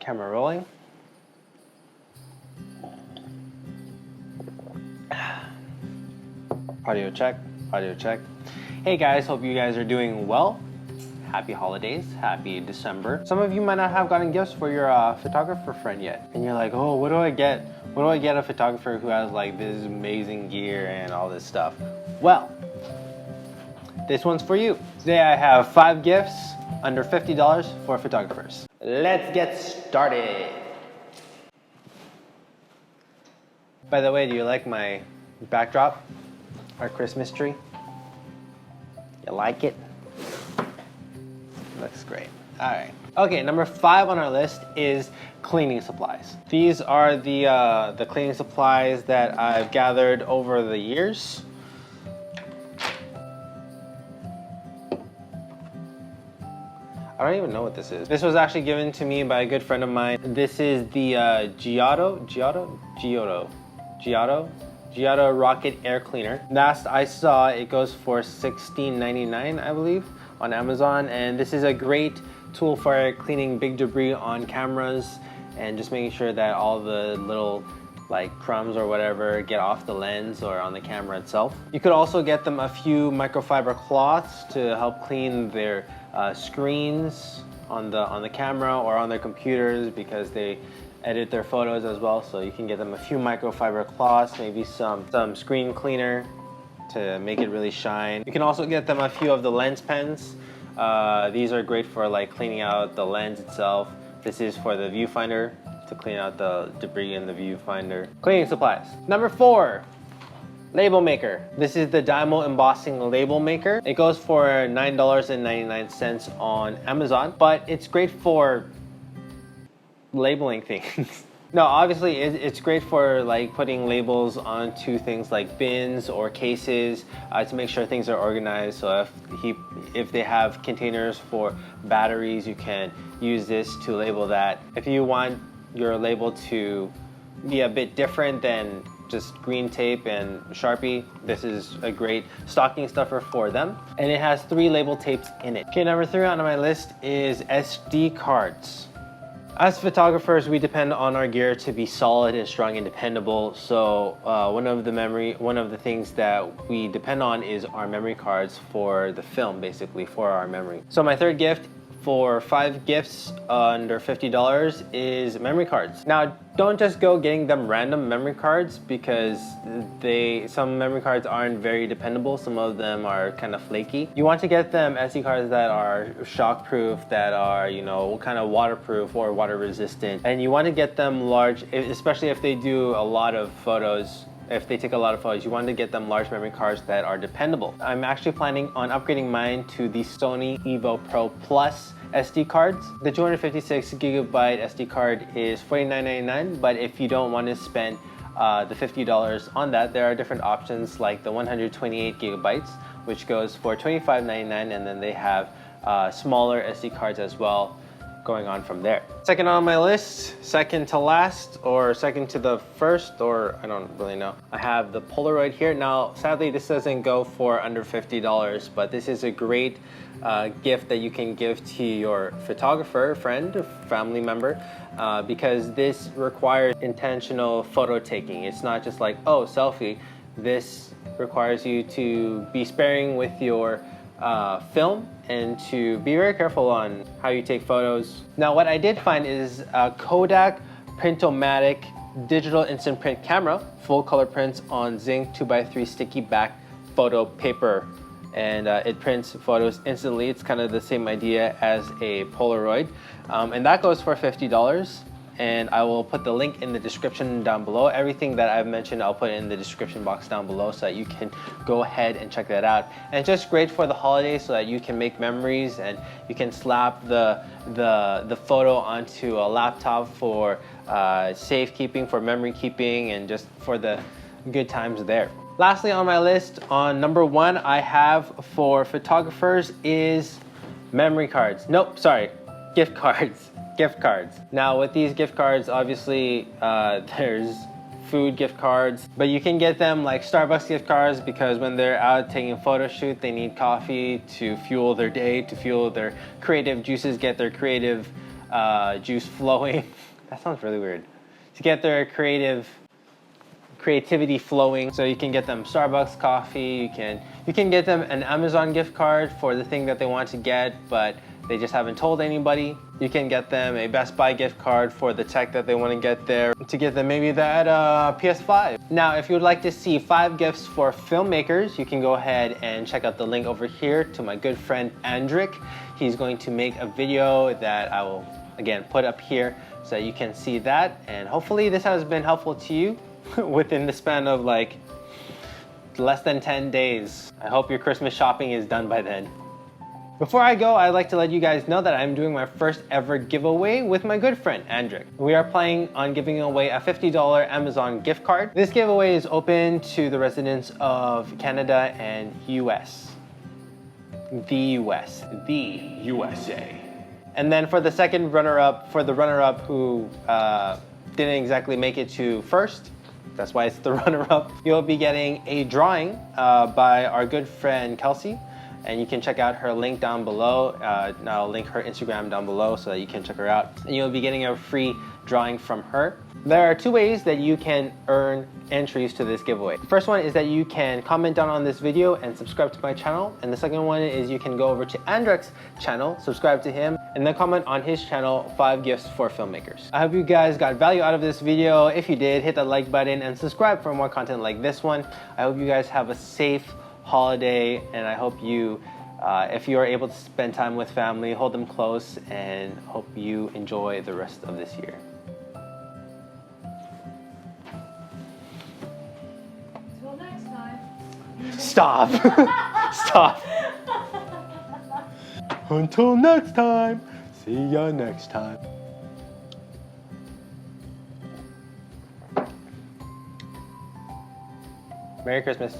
Camera rolling. Audio check, audio check. Hey guys, hope you guys are doing well. Happy holidays, happy December. Some of you might not have gotten gifts for your photographer friend yet. And you're like, oh, what do I get? What do I get a photographer who has like this amazing gear and all this stuff? Well, this one's for you. Today I have 5 gifts under $50 for photographers. Let's get started. By the way, do you like my backdrop? Our Christmas tree? You like it? Looks great. All right. Okay, number 5 on our list is cleaning supplies. These are the cleaning supplies that I've gathered over the years. I don't even know what this is. This was actually given to me by a good friend of mine. This is the Giotto Rocket Air Cleaner. Last I saw, it goes for $16.99, I believe, on Amazon. And this is a great tool for cleaning big debris on cameras and just making sure that all the little like crumbs or whatever get off the lens or on the camera itself. You could also get them a few microfiber cloths to help clean their screens on the camera or on their computers, because they edit their photos as well. So you can get them a few microfiber cloths, maybe some screen cleaner to make it really shine. You can also get them a few of the lens pens. These are great for like cleaning out the lens itself. This is for the viewfinder, to clean out the debris in the viewfinder. Cleaning supplies. Number 4, label maker. This is the DYMO embossing label maker. It goes for $9.99 on Amazon, but it's great for labeling things. No, obviously it's great for like putting labels onto things like bins or cases to make sure things are organized. So if they have containers for batteries, you can use this to label that. If you want your label to be a bit different than just green tape and Sharpie, this is a great stocking stuffer for them. And it has 3 label tapes in it. Okay, number 3 on my list is SD cards. As photographers, we depend on our gear to be solid and strong and dependable. So one of the things that we depend on is our memory cards for the film, basically for our memory. So my 3rd gift for 5 gifts under $50 is memory cards. Now, don't just go getting them random memory cards, because some memory cards aren't very dependable. Some of them are kind of flaky. You want to get them SD cards that are shockproof, that are, you know, kind of waterproof or water resistant. And you want to get them large, especially if they do a lot of photos. If they take a lot of photos, you want to get them large memory cards that are dependable. I'm actually planning on upgrading mine to the Sony Evo Pro Plus SD cards. The 256 gigabyte SD card is $49.99, but if you don't want to spend the $50 on that, there are different options like the 128 gigabytes, which goes for $25.99, and then they have smaller SD cards as well, going on from there. Second on my list, second to last, or second to the first, or I don't really know. I have the Polaroid here. Now, sadly, this doesn't go for under $50, but this is a great gift that you can give to your photographer, friend, family member, because this requires intentional photo taking. It's not just like, oh, selfie. This requires you to be sparing with your film and to be very careful on how you take photos. Now, what I did find is a Kodak Printomatic digital instant print camera, full color prints on zinc 2x3 sticky back photo paper, and it prints photos instantly. It's kind of the same idea as a Polaroid, and that goes for $50. And I will put the link in the description down below. Everything that I've mentioned, I'll put in the description box down below so that you can go ahead and check that out. And it's just great for the holidays so that you can make memories and you can slap the photo onto a laptop for safekeeping, for memory keeping, and just for the good times there. Lastly on my list, on number 1, I have for photographers is memory cards. Nope, sorry, gift cards. Gift cards. Now with these gift cards, obviously there's food gift cards, but you can get them like Starbucks gift cards, because when they're out taking a photo shoot, they need coffee to fuel their day, to fuel their creative juices, get their creative juice flowing. That sounds really weird. To get their creativity flowing. So you can get them Starbucks coffee, you can get them an Amazon gift card for the thing that they want to get, but they just haven't told anybody. You can get them a Best Buy gift card for the tech that they want to get there, to get them maybe that PS5. Now, if you would like to see 5 gifts for filmmakers, you can go ahead and check out the link over here to my good friend Andric. He's going to make a video that I will, again, put up here so that you can see that. And hopefully this has been helpful to you within the span of like less than 10 days. I hope your Christmas shopping is done by then. Before I go, I'd like to let you guys know that I'm doing my first ever giveaway with my good friend, Andric. We are planning on giving away a $50 Amazon gift card. This giveaway is open to the residents of Canada and US. The USA. And then for the second runner-up, for the runner-up who didn't exactly make it to first, that's why it's the runner-up, you'll be getting a drawing by our good friend Kelsey. And you can check out her link down below. I'll link her Instagram down below so that you can check her out. And you'll be getting a free drawing from her. There are 2 ways that you can earn entries to this giveaway. The first one is that you can comment down on this video and subscribe to my channel. And the second one is you can go over to Andric's channel, subscribe to him, and then comment on his channel, 5 gifts for filmmakers. I hope you guys got value out of this video. If you did, hit that like button and subscribe for more content like this one. I hope you guys have a safe holiday, and I hope you, if you are able to spend time with family, hold them close, and hope you enjoy the rest of this year. Until next time. Stop. Stop. Until next time. See ya next time. Merry Christmas.